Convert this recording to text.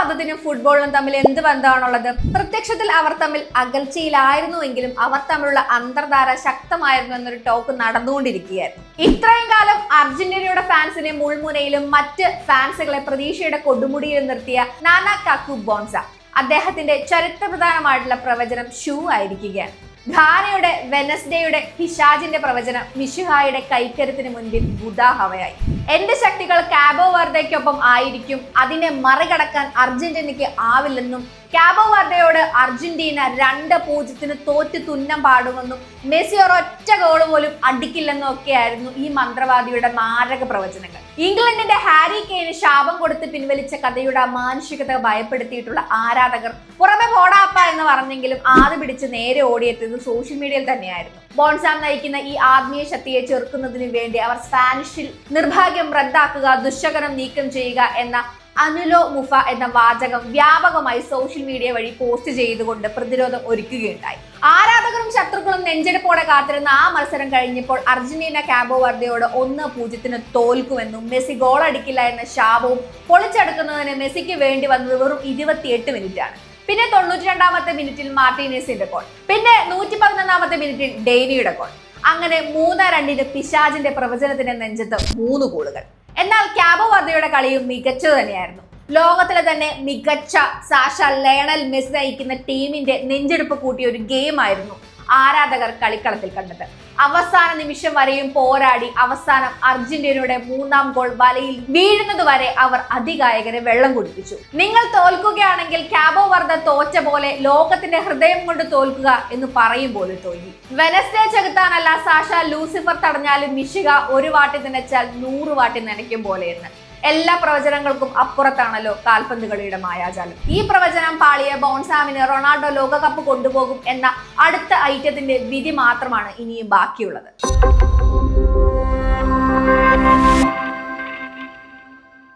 മന്ത്രവാദത്തിനും ഫുട്ബോളിനും തമ്മിൽ എന്ത് ബന്ധമാണുള്ളത്? പ്രത്യക്ഷത്തിൽ അവർ തമ്മിൽ അകൽച്ചയിലായിരുന്നുവെങ്കിലും അവർ തമ്മിലുള്ള അന്തർധാര ശക്തമായിരുന്നു എന്നൊരു ടോക്ക് നടന്നുകൊണ്ടിരിക്കുകയായിരുന്നു. ഇത്രയും കാലം അർജന്റീനയുടെ ഫാൻസിനെ മുൾമുനയിലും മറ്റ് ഫാൻസുകളെ പ്രതീക്ഷയുടെ കൊടുമുടിയിലും നിർത്തിയ നാനാ കാക്കു ബോൺസ അദ്ദേഹത്തിന്റെ ചരിത്രപ്രധാനമായിട്ടുള്ള പ്രവചനം ഷൂ ആയിരിക്കുകയാണ്. ഘാനയുടെ വെനസ്ഡേയുടെ ഹിഷാജിന്റെ പ്രവചനം മിശിഹായുടെ കൈക്കരുത്തിന് മുൻപിൽ ബുധാഹവയായി. എന്റെ ശക്തികൾ കാബോ വെർദയ്ക്കൊപ്പം ആയിരിക്കും, അതിനെ മറികടക്കാൻ അർജന്റീനയ്ക്ക് ആവില്ലെന്നും കാബോ വെർദയോട് അർജന്റീന 2-0 തോറ്റ് തുന്നം പാടുമെന്നും മെസ്സി ഒരൊറ്റ ഗോൾ പോലും അടിക്കില്ലെന്നും ഒക്കെയായിരുന്നു ഈ മന്ത്രവാദിയുടെ മാരക പ്രവചനങ്ങൾ. ഇംഗ്ലണ്ടിന്റെ ഹാരി കെയ്ന് ശാപം കൊടുത്ത് പിൻവലിച്ച കഥയുടെ മാനുഷികത ഭയപ്പെടുത്തിയിട്ടുള്ള ആരാധകർ പുറമെ പോടാപ്പ എന്ന് പറഞ്ഞെങ്കിലും ആദ്യ പിടിച്ച് നേരെ ഓടിയെത്തിയത് സോഷ്യൽ മീഡിയയിൽ തന്നെയായിരുന്നു. ബോൺസാം നയിക്കുന്ന ഈ ആത്മീയ ശക്തിയെ ചെറുക്കുന്നതിന് വേണ്ടി അവർ സ്പാനിഷിൽ നിർഭാഗ്യം റദ്ദാക്കുക, ദുശകനം നീക്കം ചെയ്യുക എന്ന അനുലോ മുഫ എന്ന വാചകം വ്യാപകമായി സോഷ്യൽ മീഡിയ വഴി പോസ്റ്റ് ചെയ്തുകൊണ്ട് പ്രതിരോധം ഒരുക്കുകയുണ്ടായി. ആരാധകരും ശത്രുക്കളും നെഞ്ചെടുപ്പോടെ കാത്തിരുന്ന ആ മത്സരം കഴിഞ്ഞപ്പോൾ അർജന്റീന കാബോ വെർദയോട് 1-0 തോൽക്കുമെന്നും മെസ്സി ഗോൾ അടിക്കില്ല എന്ന ശാപവും പൊളിച്ചെടുക്കുന്നതിന് മെസ്സിക്ക് വേണ്ടി വന്നത് വെറും 28 മിനിറ്റാണ്. പിന്നെ 92-ാമത്തെ മിനിറ്റിൽ മാർട്ടിനേസിന്റെ ഗോൾ, പിന്നെ 111-ാമത്തെ മിനിറ്റിൽ ഡെയ്നിയുടെ ഗോൾ. അങ്ങനെ 3-2 പിശാചിന്റെ പ്രവചനത്തിന്റെ നെഞ്ചത്ത് 3 ഗോളുകൾ. എന്നാൽ കാബോ വെർദയുടെ കളിയും മികച്ചത് തന്നെയായിരുന്നു. ലോകത്തിലെ തന്നെ മികച്ച സാഷ ലയണൽ മെസ്സി നയിക്കുന്ന ടീമിന്റെ നെഞ്ചെടുപ്പ് കൂട്ടിയ ഒരു ഗെയിം ആയിരുന്നു ആരാധകർ കളിക്കളത്തിൽ കണ്ടത്. അവസാന നിമിഷം വരെയും പോരാടി അവസാനം അർജന്റീനയുടെ 3ാം ഗോൾ വലയിൽ വീഴുന്നത് വരെ അവർ അതികായകരെ വെള്ളം കുടിപ്പിച്ചു. നിങ്ങൾ തോൽക്കുകയാണെങ്കിൽ കാബോ വെർദ തോറ്റ പോലെ ലോകത്തിന്റെ ഹൃദയം കൊണ്ട് തോൽക്കുക എന്ന് പറയും പോലെ തോന്നി. വെനസ്ഡേ ചെകുത്താനല്ല സാഷ ലൂസിഫർ തടഞ്ഞാലും മിശിക ഒരു വാട്ടി നനച്ചാൽ 100 വാട്ടി നനയ്ക്കും പോലെയെന്ന്. എല്ലാ പ്രവചനങ്ങൾക്കും അപ്പുറത്താണല്ലോ കാൽപന്ത് കളിയുടെ മായാജാലം. ഈ പ്രവചനം പാളിയ ബോൺസാമിന് റൊണാൾഡോ ലോകകപ്പ് കൊണ്ടുപോകും എന്ന അടുത്ത ഐറ്റത്തിന്റെ വിധി മാത്രമാണ് ഇനിയും ബാക്കിയുള്ളത്.